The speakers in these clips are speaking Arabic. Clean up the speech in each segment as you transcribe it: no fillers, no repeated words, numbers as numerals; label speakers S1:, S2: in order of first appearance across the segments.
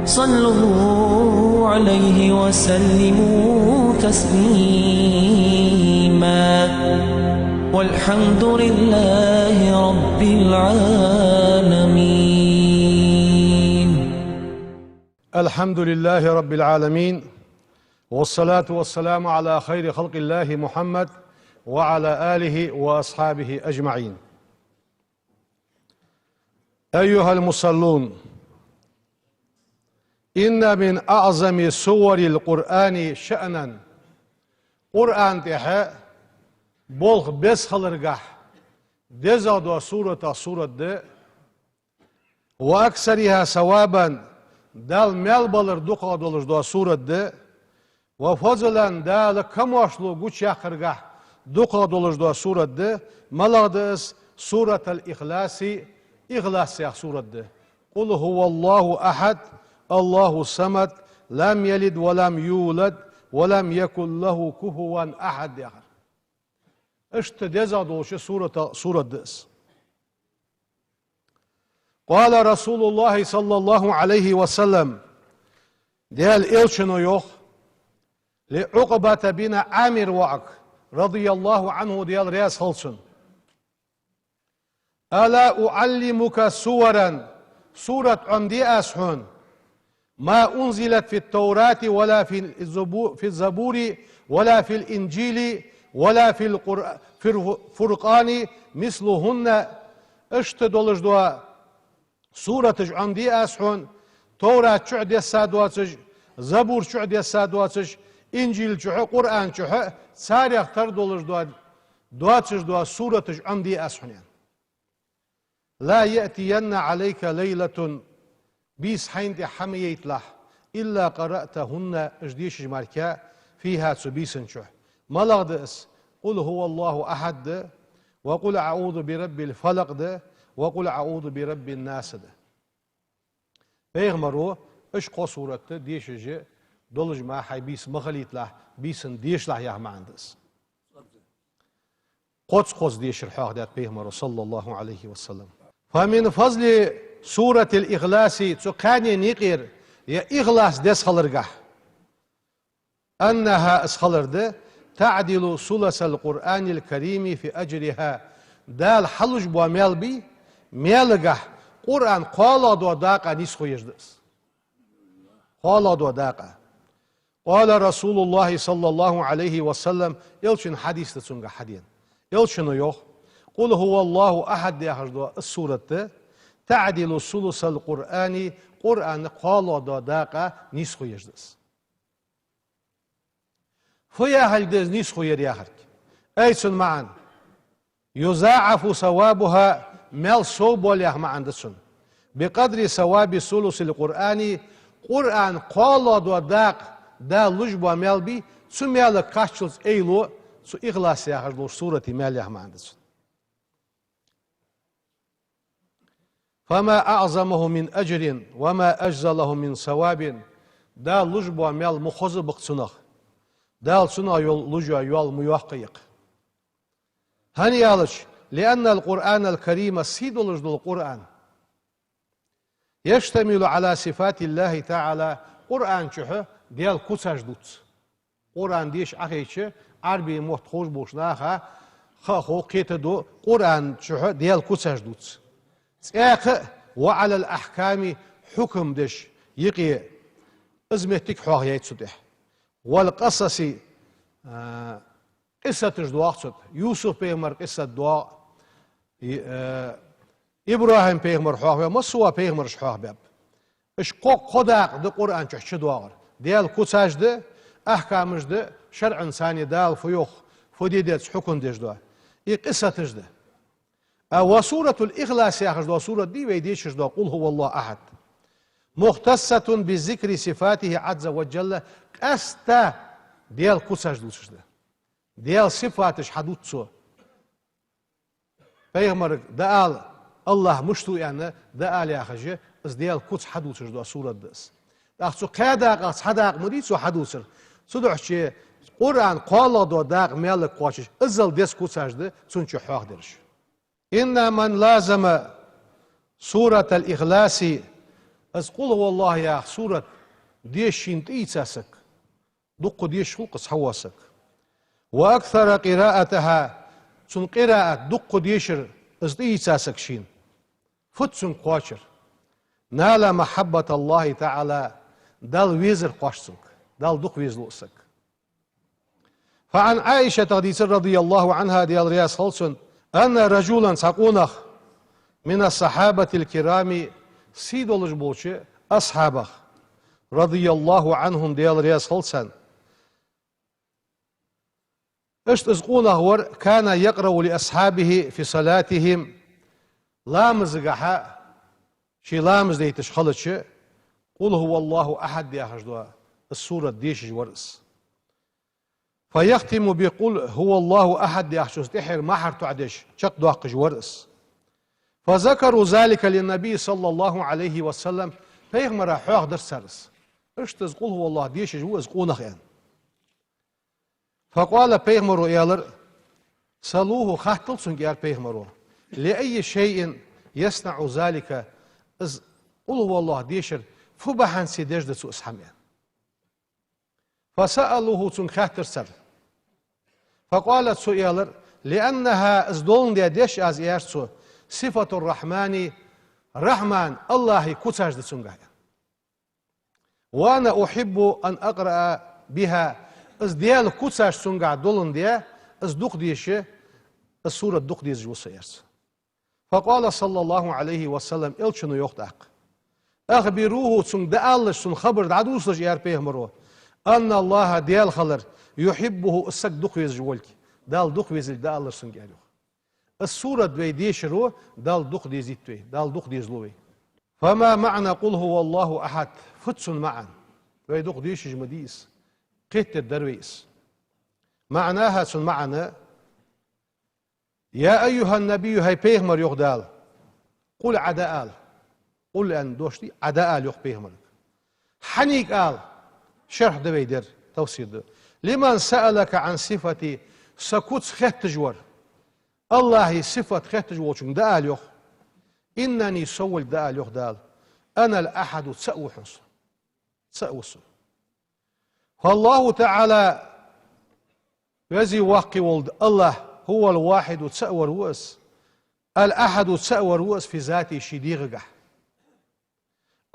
S1: صلوا عليه وسلموا تسليما والحمد لله رب العالمين.
S2: الحمد لله رب العالمين، والصلاة والسلام على خير خلق الله محمد وعلى آله وأصحابه أجمعين. أيها المصلون، إن من أعظم سور القرآن شأنا قرآن تحا بولغ بس خلرقح دزادوا سورة دي وأكثرها ثوابا دال ملبلر دوقا دولش دوا سورة دي وفضلا دال كموشلو قوش يخرقح دوقا دولش دوا سورة دي ملغدس سورة الإخلاص إخلاص يخ سورة دي. قل هو الله أحد الله الصمد لم يلد ولم يولد ولم يكن له كفوا أحد يخ اشت ديزا دولش سورة ديس. قال رسول الله صلى الله عليه وسلم ديال إلشنو يوخ لعقبة بن عامر وعك رضي الله عنه ديال رياس هلشن: ألا أعلمك سورا سورة عمدي أسحن ما أنزلت في التوراة ولا في الزبور ولا في الإنجيل ولا في الفرقان مثلهن اشتدولش دوا سورة عمدي أسحن توراة شعد السادواتش زبور شعد السادواتش إنجيل شعد قرآن شعد ساري اختار دولش دوا سورة عمدي أسحن. لا يأتين عليك ليلة بيس حين حميت له إلا قرأتهن اجديش جماركا فيها تسبيسن شح ملغدس قل هو الله أحد ده وقل أعوذ برب الفلق ده وقل أعوذ برب الناس ده. بيغمرو اشقو سورة ديش جي دولج ما حي بيس مغليت له بيسن ديش له يا معندس قدس ديش الحاق ده بيغمرو صلى الله عليه وسلم. فمن فضل سورة الإخلاص تقاني نقير يا إخلاص دس خلرقح أنها اسخلر تعدل ثلث القرآن الكريم في أجرها دال حلج بو ميلبي ميلقح قرآن قال دو داقة نسخو يجدس قال دو داقة. قال رسول الله صلى الله عليه وسلم يلشن حديث تسنغ حدين يلشن يوخ قل هو الله أحد يخرج السورة تعدل ثلث القرآن قرآن قال دو داقة نسخو يجدس فيا هل نسخو يريخرك أيسن معا يزاعف ثوابها مال صوب وليخ معا دسن بقدر ثواب ثلث القرآن قرآن قال دو داق دا لجبوا مال بي سو مال كاشلز ايلو سو إخلاص يخرج سورة مال يخ معا دسن. فما أعظمه من أجر وما أجزله من ثواب دا لجبوا مال مخوز بقصنخ دال سنة لجوا يوال ميوحقيق هنيالش لأن القرآن الكريم سيد لجد القرآن يشتمل على صفات الله تعالى. قرآن شحه ديال كوساج دوت قرآن ديش أخيش عربي محتخوش بوشناخا خاخو قيتدو قرآن شحه ديال كوساج دوت وعلى الأحكام حكم دش يقي ازمتك حواه يتسدح والقصص قصة دواء يوسف بيغمر قصة دواء إبراهيم بيغمر حواه مسوا بيغمر شحواه باب إش قداق ده قرآن شح دواء ديال كوساج ده أحكامش ده شرع إنساني دال فيوخ فديدت حكم ديش دواء قصة ده وسورة الإخلاص ياخذ سورة دي ويديش دواء قل هو الله أحد مختصة بذكر صفاته عز وجل أستا ديال كوساج دوتش ده ديال صفاتش حدوتسو بيغمر دال الله مشتو يعني دال يا خجي از ديال كوتس حدوتش دو سورة دس اخسو قاداق اخس حداق مريتسو حدوتسر سودوحشي قرآن قال دو داق مالك قواشش ازل ديس كوساج ده سنشو حواق درش. إن من لازم سورة الإخلاص از قل هو الله يا سورة ديش شنتيتسك دق ديش خلقس حواسك وأكثر قراءتها سن قراءة دق ديشر از تيتسك شين فتسن قواشر نال محبة الله تعالى دال ويزر قواشسك دال دق ويزلوسك فعن عائشة رضي الله عنها ديال رياس خلصن أن رجلا ساقونخ من الصحابة الكرام سيدولج بولشي أصحابه رضي الله عنهم ديال رياس خلصن اشتزقونه ور كان يقرأ لأصحابه في صلاتهم لامز قحا شي لامز ديتش خلطش قل هو الله أحد يا حجدوا السورة ديش ورس فيختم بيقول هو الله أحد يا حجدوا تحر محر تعدش شق دواقج ورس فذكروا ذلك للنبي صلى الله عليه وسلم فيغمر حوغ در سرس اشتزقول هو الله ديش جوز قونخ يعني فقال بيغمرو يالر سألوه خاتل سنجيار بيغمرو لأي شيء يصنع ذلك از قلوا والله ديشر فبحان سيديش دسو اسحاميان فسألوه سن خاتر سر فقالت سو يالر لأنها ازدولن ديش از يارسو صفة الرحمن رحمن الله كتاج دسونغايا وأنا أحب أن أقرأ بها از ديال كوتساش سونغا دولن ديا از دوق ديشه السورة دوق ديز جوسيرس فقال صلى الله عليه وسلم إلشنو يوختاق أخبروه سون دالش سون خبر دعدوسلش يار بيهمرو أن الله ديال خلر يحبه السك دوق ويز جولك دال دوق ويز دالش سون جاريو السورة دوي ديشرو دال دوق ديزيتوي دال دوق ديزلوي فما معنى قل هو الله أحد فتسن معا دوي دوق ديش جمديس قيت الدرويس معناها سن معنا يا أيها النبي هاي بيغمر يغدال قل عداء قل أن دوشتي عداء يغ بيغمر حنيك آل شرح دويدر توصيد لمن سألك عن صفتي سكوت خيت تجور الله صفة خيت تجور شن دال يغ إنني سول دال يغدال أنا الأحد تسأوحنس تسأوس فالله تعالى يزي واقي ولد الله هو الواحد تسأور وأس الأحد تسأور وأس في ذاته شديغة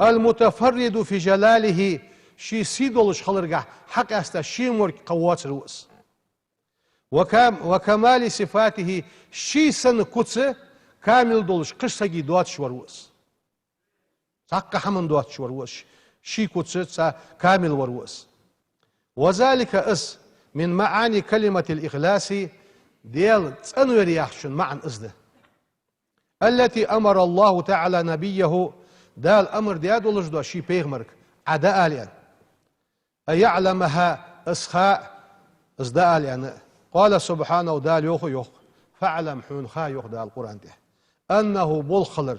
S2: المتفرد في جلاله شي سيدولش خلرقة حق أستا شيمور قوات الوأس وكمال صفاته شي سن كتس كامل دولش قصة دوات شور وأس حق حمن دوات شور وأس شي كتس كامل وروأس وذلك أس من معاني كلمة الإخلاص ديال تنوير يحشن معا أزده التي أمر الله تعالى نبيه دال أمر ديادولش دو شي بيغمرك عداء لأن أيعلمها أسخاء أزداء لأن قال سبحانه دال يوخ فاعلم حون خا يوخ دال القرآن ده أنه بالخلر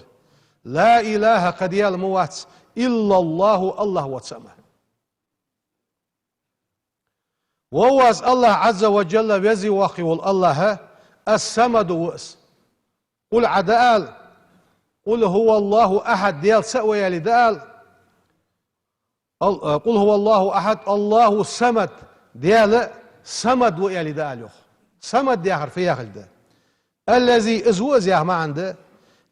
S2: لا إله قد يالموات إلا الله واتسامه وواز الله عز وجل وزي واقي والله السمد وأس قل عدال قل هو الله أحد ديال سأوى يلي دال قل هو الله أحد الله السمد ديال سمد ويلي دال سمد دي حرفية خلده الذي ازوز يا ما عنده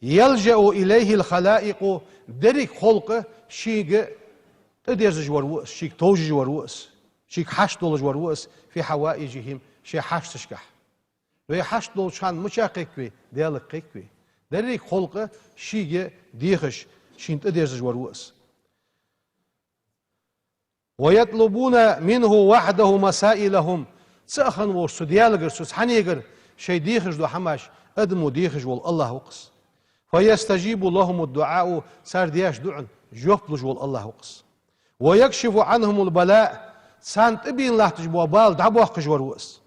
S2: يلجأ إليه الخلائق دريك خلقه شيء تديرز جوار وأس شيء توجي جوار وأس شيك حش دول جوار وأس في حوائجهم شي حش تشكح وي حش دول شان مشاقق بي ديالك قيق بي دريك خلقه شيء ديخش شين تديرز جوار وأس ويطلبون منه وحده مسائلهم سأخن وش ديالك سوس حنيقر شي ديخش دو حماش ادمو ديخش والله وقس فيستجيب لهم الدعاء صار دياش دعن جوفلج والله وقس ويكشف عنهم البلاء سانت ابين الله تجبوا بال دعبوا قجور وأس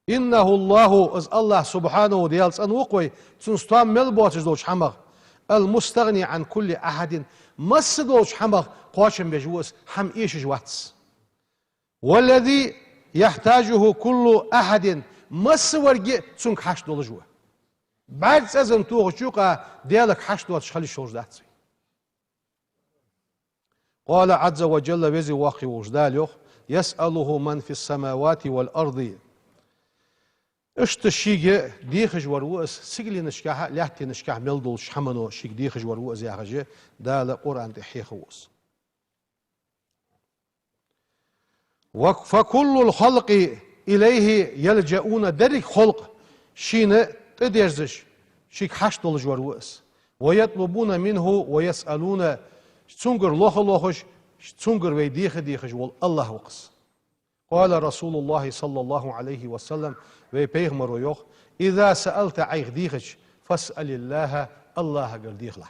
S2: إنه الله از الله سبحانه ديال سن وقوي سنستام ملبوتش دوش حمغ المستغني عن كل أحد مس دوش حمغ قواشم بجوس حم إيش جواتس والذي يحتاجه كل أحد مس ورقي سنك حش دول جوا بعد سأزن توغ شوقا ديالك حشد واتشخلي شوش داتسي قال عز وجل وزي واقي وجداليوخ يسأله من في السماوات والأرض اشت الشيء ديخج ورؤس سجلي نشكاها لحتي نشكاه ملدول شحمنو شيك ديخج ورؤس يا خجي دال قرآن تحيخ وس فكل الخلق إليه يلجؤون درك خلق شين تديرزش شيك حشتولج ورؤس ويطلبون منه ويسألون تسونجر لوخش تسونجر ويديخ ديخج والله وقص قال رسول الله صلى الله عليه وسلم ويبيغمر يوخ إذا سألت عيخ ديخج فاسأل الله الله قال ديخ له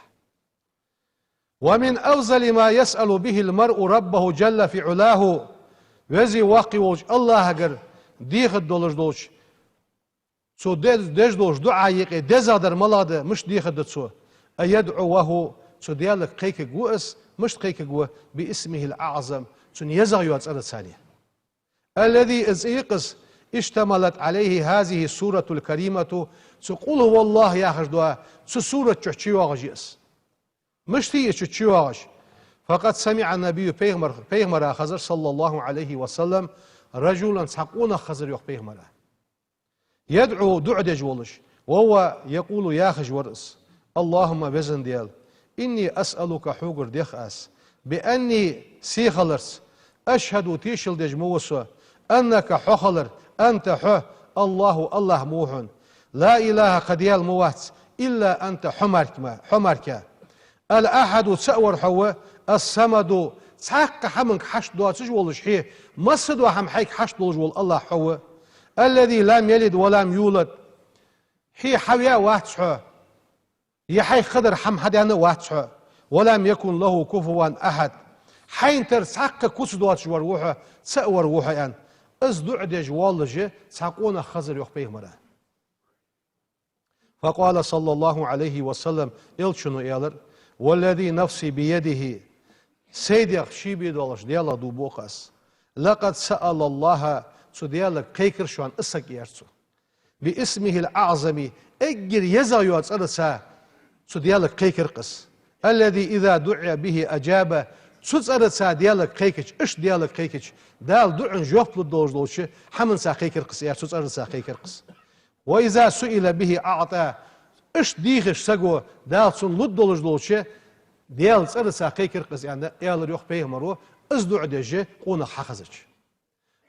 S2: ومن أفضل ما يسأل به المرء ربه جل في علاه وزي واقي وج الله قال ديخ الدولج دوش سو ديج دوش دعا يقي دزادر ملاده مش ديخ دتسو أيدعو وهو سو ديالك قيك قوس مش قيك قوه باسمه الأعظم سن يزغيو أتسأل الثانية الذي إزيقس اشتملت عليه هذه السورة الكريمة تقول هو الله يا خجدوا سورة تشيواغجيس مش تي تشيواغج فقد سمع النبي بيغمر خزر صلى الله عليه وسلم رجلا سحقون خزر يوخ بيغمر يدعو دعدج ولش وهو يقول يا خج ورس اللهم بزن ديال إني أسألك حوغر ديخ أس بأني سيخلرس أشهد تيشل دج موسى أنك حخلر أنت حه الله موهن لا إله قديال موات إلا أنت حمرك الأحد تسأور حوى السمد تحق حمنك حشد دواتج ولش حيه مصد وحم حيك حشد ولج الله حوى الذي لم يلد ولم يولد حي حويا واتسحه يحي خضر حم حديان واتسحه ولم يكن له كفوا أحد حين ترسحق كسد دواتج وروحه تسأور روحه يعني ازدعدج والله تسحقون خزر يخ بيغمره فقال صلى الله عليه وسلم إلشنو إيالر والذي نفسي بيده سيديق شيبي دولش ديالا دوبوقس لقد سأل الله سو ديالك قيكر شوان اسك يرسو باسمه الأعظم اجر يزايو أتسألسا سو ديالك قيكر قس الذي إذا دعي به أجاب سو تسألسا ديالك قيكش اش ديالك قيكش دال دعن جوفت للدولش دولش حمن سا قيكر قس يرسو تسألسا قيكر قس وإذا سئل به أعطى اش ديخش سقو دال سن للدولش دولش ديال تسألسا قيكر قس يعني يالر يوخ بيغمرو ازدع دجي قونا حخزج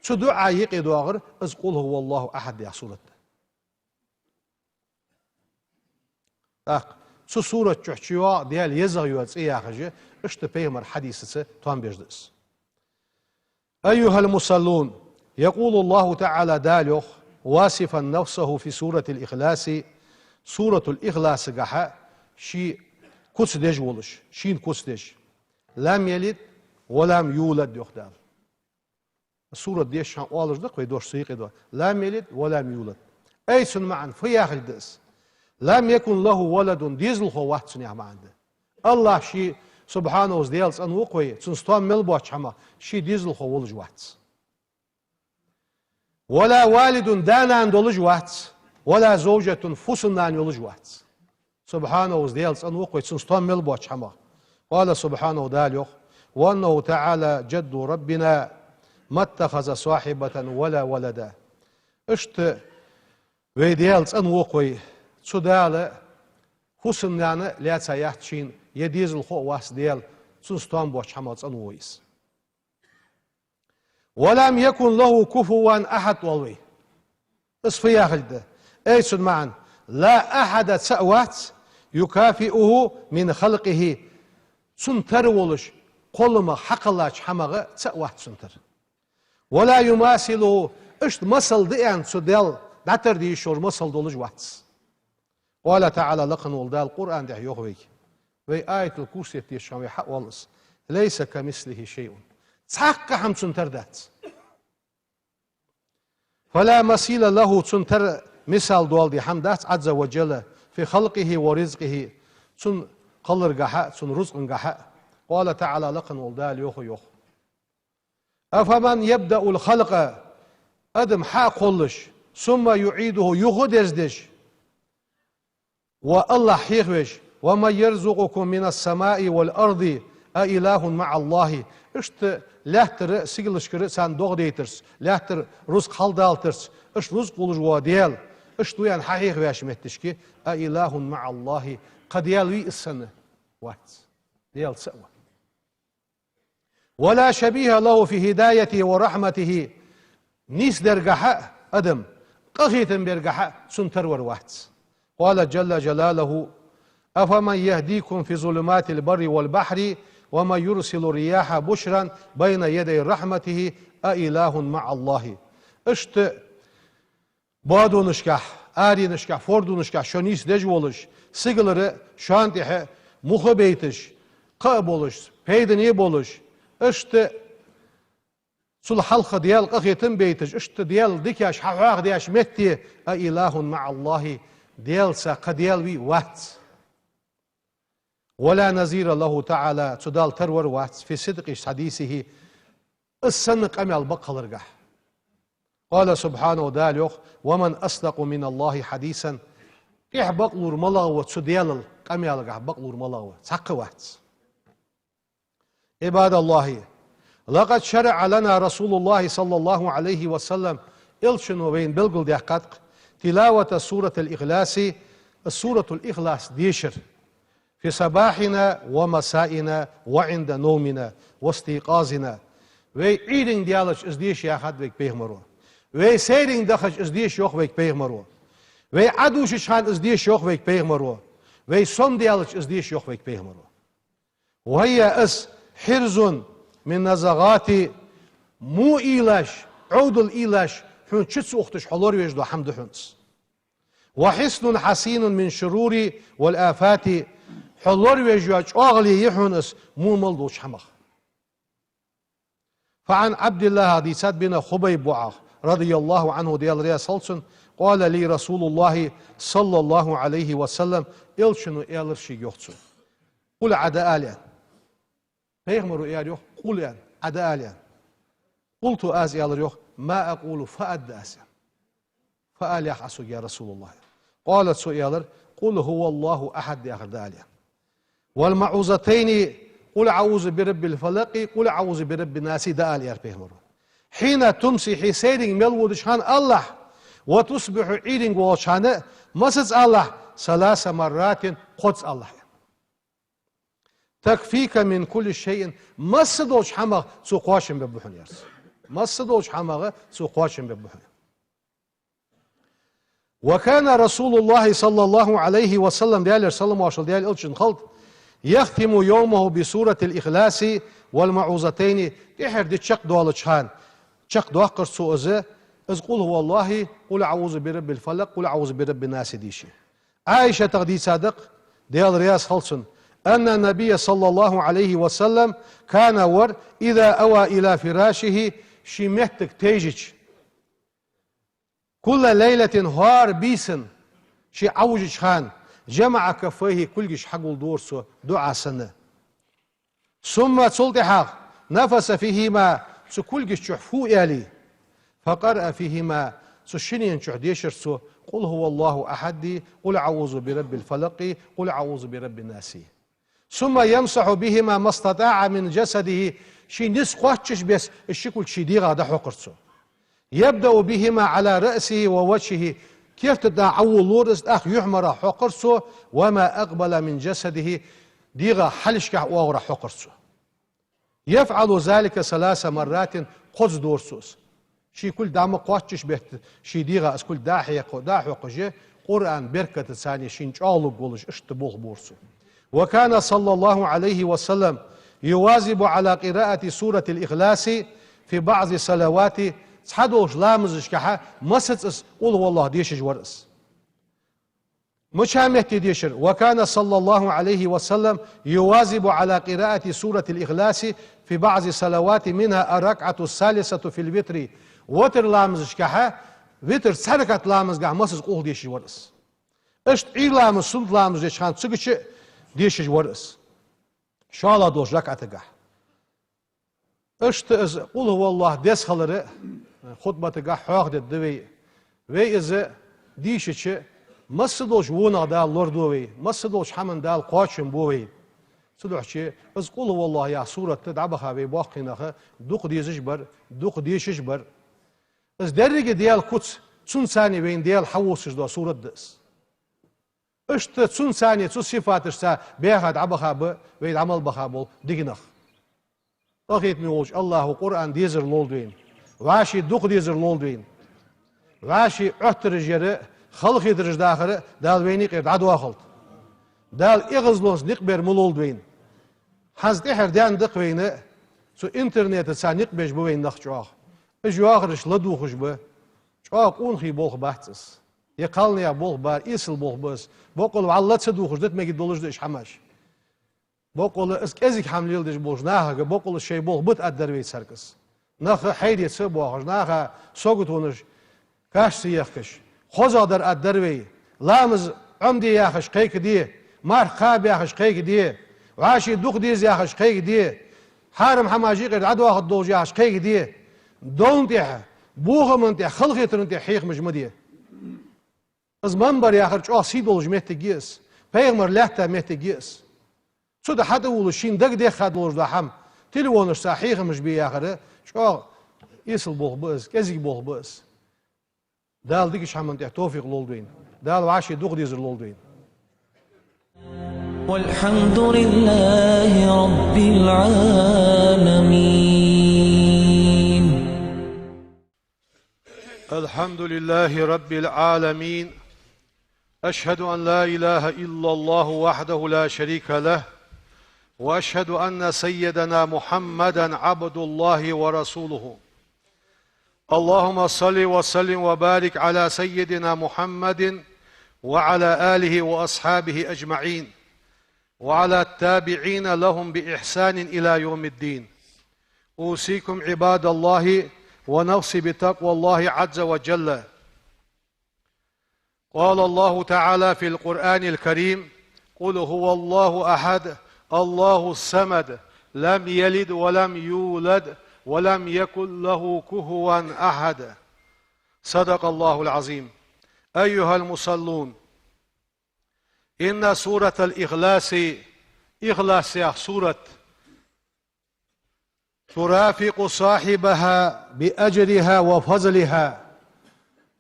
S2: سو دعا يقي دواغر از قول هو الله أحد يا سورة سو سورة تحشيوا ديال يزغيو تسيا خجي اشت بيغمر حديثة توان بيجدس أيها المصلون يقول الله تعالى داليوخ واصفا نفسه في سورة الإخلاص سورة الإخلاص قحا شي كس ديج ولش شين كس ديج لم يلد ولم يولد يخدال السورة ديش شان والش دق ويدوش سيق دو لم يلد ولم يولد أيسن معا في آخر دس لم يكن له ولد ديزل هو واحد سنيع ما عنده الله شي سبحانه وزديالس أن وقوي تنستوان ملبوش حما شي ديزل هو ولج واحد ولا والد دانا دولج واحد ولا زوجة فسنان يولج واحد سبحانه وزديالس أن وقوي تنستوان ملبوش حما قال سبحانه داليوخ وأنه تعالى جد ربنا ما اتخذ صاحبة ولا ولدا اشت ويديالس أن وقوي تسودال فسنان لا تسيحتشين يديز الخو واس ديال تنستوان بوش حما أن ويس ولم يكن له كفوا أحد والوي اصفيا خلده ايسن معا لا أحد سأوات يكافئه من خلقه سنتر ولش قلما حقلاش حمغة سأوات سنتر ولا يماثله اشت مصل ديان سدال داتر دي شور مصل دولج واتس قال تعالى لقن ولدال القرآن ده يغويك وي آية الكرسي تيشان حق والس ليس كمثله شيء تحق حم سنتر دات فلا مثيل له سنتر مثال دول دي حمدات عز وجل في خلقه ورزقه سن قلر قحاء سن رزق قحاء قال تعالى لقن ولدال يوخ أفمن يبدأ الخلق أدم حق قلش ثم يعيده يغدزدش والله حيخوش وما يرزقكم من السماء والأرض أإله مع الله اشت لهتر سيغلشكر سان دوغ ديترس لهتر رزق حالدالترس اش رزق ولجوا ديال اشتو يعني حقيق واش متشكي أإله مع الله قد يلوي السنة وات ديال سوا ولا شبيه له في هدايته ورحمته نيس درجحة أدم قخيتن برجحة سنتر وروات قال جل جلاله أفمن يهديكم في ظلمات البر والبحر وما يرسل الرياح بشرا بين يدي رحمته أإله مع الله اشت بادو نشكح آري نشكح فوردو نشكح شونيس دجولش سيغلر شانتح مخبيتش قابولش بيدني بولش اشت سل حلقة ديال قخيتن بيتش اشت ديال ديكاش حواق دياش متي أإله مع الله ديال سا قديال وي وات ولا نظير له تعالى تدال ترور وات في صدق حديثه السنق أمي البقى قال سبحانه داليوخ ومن أصدق من الله حديثا إح بقلور ملاغوة تديال أمي البقى بقلور ملاغوة تقوات عباد الله لقد شرع لنا رسول الله صلى الله عليه وسلم إلشن وبين بلغل ديحقاتق تلاوة سورة الإخلاص السورة الإخلاص ديشر في صباحنا ومسائنا وعند نومنا واستيقاظنا وي عيدين ديالش ازديش يا خد ويك بيغمرو وي سيرين دخش ازديش يوخ ويك بيغمرو وي عدوش شان ازديش يوخ ويك بيغمرو وي صم ديالش ازديش يوخ ويك بيغمرو وهي اس حرز من نزغات مو إيلاش عود الإيلاش حون تشتس أختش حلور ويجدو حمد حونس وحسن حسين من شرور والآفات حلور ويجدو أغلي يحونس مو ملدوش حمخ فعن عبد الله حديثات بن خبيب بوعه رضي الله عنه ديال ريا صلصن قال لي رسول الله صلى الله عليه وسلم إلشنو إلرشي يوخسو قل عدا آليان بيغمرو إيال يوخ قل يعني عدا آليان قلت آز إيال يوخ ما أقول فأد أسيا فآل يحسو يا رسول الله قالت سؤالر قل هو الله أحد يا غرداليا والمعوذتين قل أعوذ برب الفلق قل أعوذ برب الناس دال يا بيغمرو حين تمسي حسين ملود شان الله وتصبح عيدين وشان مسز الله 3 مرات قدس الله تكفيك من كل شيء مسدوش حمغ سوقاشن ببحن يرس مسدوش حمغ سوقاشن ببحن وكان رسول الله صلى الله عليه وسلم ديال سلم واشل ديال الشن خلط يختم يومه بسورة الإخلاص والمعوذتين تحر دي تشق دوال شان تشق دوال سو از قل هو الله قل أعوذ برب الفلق قل أعوذ برب الناس ديشي عائشة تغدي صادق ديال رياس خلصن أن النبي صلى الله عليه وسلم كان ور إذا أوى إلى فراشه شمهتك تيجج كل ليلة هار بيسن شي عوجج خان جمع كفيه كلش حقل دورسو دعاء سنة ثم تلتحق نفس فيهما سكلش شحفو إلي فقرأ فيهما سشنين شحديشر سو قل هو الله أحد قل أعوذ برب الفلق قل أعوذ برب الناس ثم يمسح بهما ما استطاع من جسده شي نسقوتش بس الشكل شي ديغا ده حقرسو يبدأ بهما على رأسه ووجهه كيف تدعى أول لورس أخ يحمر حقرسو وما أقبل من جسده ديغا حلشك وغرا حقرسو يفعل ذلك 3 مرات قدس دورسوس شي كل دعم قواتش بيت شي ديغا اس كل داحيق داحوق قرآن بركة ثانية شين شالو قولش اشتبوه بورسو وكان صلى الله عليه وسلم يواظب على قراءة سورة الإخلاص في بعض صلوات تحدوش لامزش كحا مسس قل هو الله ديشج ورس مشامه ديشر وكان صلى الله عليه وسلم يواظب على قراءة سورة الإخلاص في بعض صلوات منها الركعة الثالثة في الوتر وتر لامزش كحا وتر سركة لامز كحا مسس قل ديشج ورس اشت اي لامز سلط لامز ديش خان تسكش ديشج ورس شالا دوش ركعة كحا اشت از قل هو الله ديس خلره خطبة كحا حاق دوي وي از ديشج مصدوش ونا دال لوردوي مصدوش حمن دال قاشم بوي صدوح شيء بس قول والله يا سورة تدعبها بواقينها دوق ديزش بر دوق ديشش بر بس درجة ديال كوتس تسون ثاني بين ديال حوسش دو سورة دس اشت تسون ثاني تسون صفاتش سا بيها دعبها ب بيد عمل بخابل ديجنخ أخيت ميوش الله قرآن ديزر لولدوين واشي دوق ديزر لولدوين واشي احتر جرى خلق يدرج داخل دال ويني قيد عدو أخلط دال إغزلوس نقبر ملولدوين حزت إحر دان دق وينه سو انترنت سا نقبش بوين نخجوخ اجواخرش لدوخش به شاق اونخي بولخ بحثس يقالني يا بولخ بار إيسل بولخ بس بقول وعلت سدوخش دت مجد دولش دش حماش بقول ازك حمليل دش بولش ناها بقول الشي بولخ بت أدر ويت سركس ناخ حيدي سبوخش ناخ سوقتونش كاش سيخكش خوزا در أدر وي لامز عمدي ياخش قيك دي مار خاب ياخش قيك دي وعاشي دوخ ديز ياخش قيك دي حارم حماجي قيد عدو اخد دوج ياخش قيك دي دون تيح بوغ من تيح خلقي ترن تيح حيخ مجمدية از منبر ياخر چوه سيدولج مهت جيس پیغمر لحتا مهت جيس سو ده حد ولشين دق دي خدولج ده حم تلوونش ساحيخ مش بي ياخر چوه يسل بوغ بس كزي بوغ بس دال ديكش حمن تيح توفيق لولدوين دال وعاشي دوغ ديزر لولدوين
S1: والحمد لله رب العالمين.
S2: الحمد لله رب العالمين. أشهد أن لا إله إلا الله وحده لا شريك له وأشهد أن سيدنا محمدا عبد الله ورسوله. اللهم صل وسلم وبارك على سيدنا محمد وعلى آله وأصحابه أجمعين وعلى التابعين لهم بإحسان إلى يوم الدين. أوصيكم عباد الله ونفسي بتقوى الله عز وجل. قال الله تعالى في القرآن الكريم: قل هو الله أحد الله الصمد لم يلد ولم يولد ولم يكن له كفوا أحد. صدق الله العظيم. أيها المصلون، إن سورة الإخلاص إخلاص سورة ترافق صاحبها بأجرها وفضلها.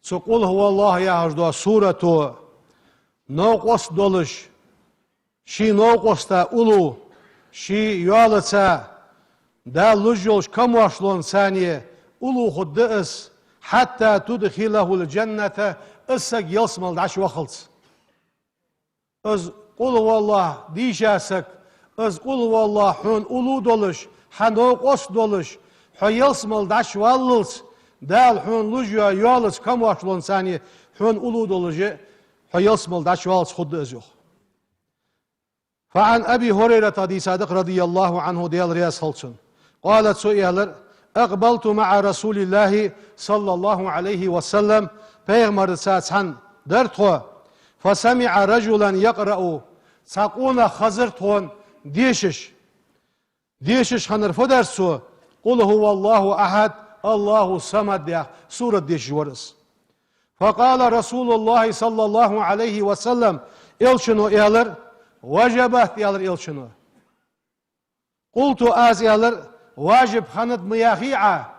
S2: تقول هو الله يا هجدوا سورة نوقص دولش شي نوقص تا أولو شي يالتا دا لجوش كم واشلون ثانية أولو خدئس حتى تدخله الجنة اسك يلسمل دعش وخلص. از قل والله ديشاسك از قل والله حون أولو دولش حنوقص دولش حيلسمل دعش واللس دال حون لجوا يالس كم واشلون ثانية حون أولو دولش حيلسمل دعش واللس خد ازيوخ. فعن أبي هريرة دي صادق رضي الله عنه ديال رياس خلصن قالت سؤالر: أقبلت مع رسول الله صلى الله عليه وسلم پیغمبر ساتسان درتو فسمع رجلا يقرأ ساقونا خزرتون ديشش خنر فدرسو قل هو الله أحد الله الصمد ديا سورة ديش ورس. فقال رسول الله صلى الله عليه وسلم: إلشنو إيالر وجبت إيالر إلشنو. قلت آز إيالر واجب خند مياخيعة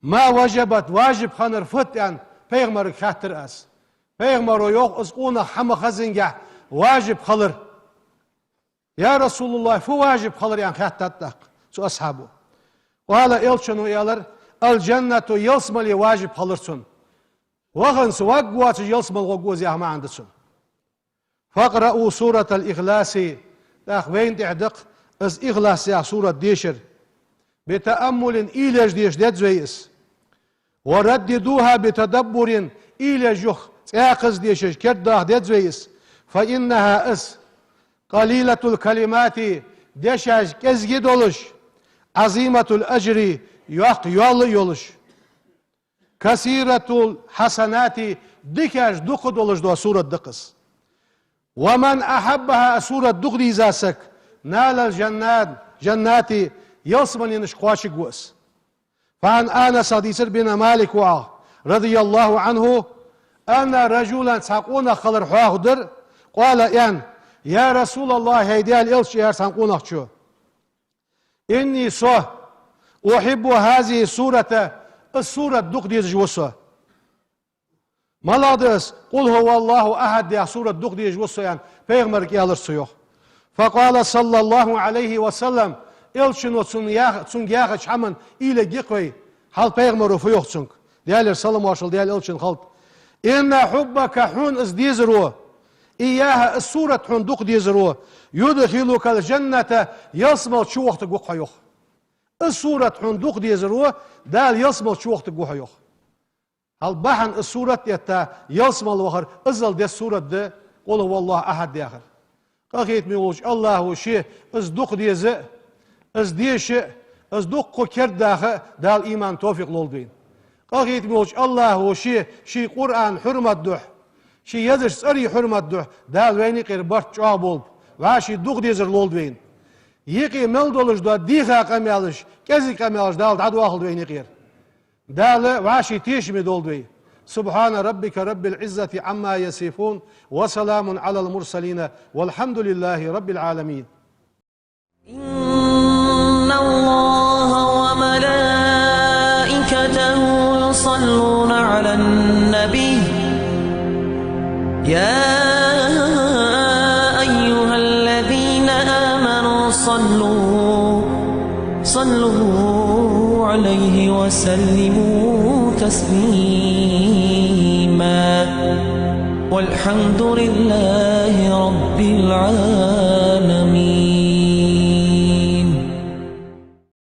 S2: ما وجبت واجب خنر فتيان پیغمبر خاطر اس پیغمبر يوق اسقونا حما خزنجه واجب خلر يا رسول الله فو واجب خلر يعني خاطتك سو اصحابه. قال إلشنو إيالر الجنة يلسمل واجب خلرسن وغنس وقوات يلسمل وقوز يا ما عندسن. فاقرأوا سورة الإخلاص داخ وين تعدق از إخلاص يا سورة ديشر بتأمل إيلاج ديش ديت زويس ورددوها بتدبر إلى جخ تاقز ديشش كرداه ديت زويس فإنها اس قليلة الكلمات ديشاج كزجي دولش عظيمة الأجر يوق يول يولش كثيرة الحسنات ديكاج دوق دولش دو سورة دقس. ومن أحبها سورة دغري زاسك نال الجنات جنات يصمن ينشقواش قوس. فعن آنس حديث بن مالك رضي الله عنه أن رجلا ساقونا خلر حاخدر قال يعني يا رسول الله هيدي الإلش يا ساقونا شو إني صح أحب هذه السورة دق ديز جوسة ملادس قل هو الله أحد يا سورة دق ديز جوسة يعني بيغمر كيالر سيوخ فقال صلى الله عليه وسلم إلشن وتسنجاخ شحمن إلى جيقوي حال بيغمر فيوخ تسنك ديالر سلام واشل ديال إلشن خلط إن حبك حون ازديزرو إياها السورة حون دق ديزرو يدخلك الجنة يصمل شو وقت قوحا يوخ السورة حون دق ديزرو دال يصمل شو وقت قوحا يوخ هل بحن السورة يتا يصمل وخر ازل دي السورة دي قل هو الله أحد دي آخر قاقيت ميوش الله وشي از دق ديزي از ديشي از دق كرد داخل دال إيمان توفيق لولدين قاقيت ميوش الله وشي شي قرآن حرمة دوح شي يدرس سري حرمة دوح دال ويني قير برت جابول واشي دق ديزر لولدين يقي ملدولش دو ديخا قميالش كزي قميالش دال دعدو آخل ويني قير دال واشي تيشمي دولدوي سبحان ربك رب العزة عما يصفون وسلام على المرسلين والحمد لله رب العالمين
S1: إن الله وملائكته يصلون على النبي يا أيها الذين آمنوا صلوا عليه وسلموا تسليما والحمد لله رب العالمين.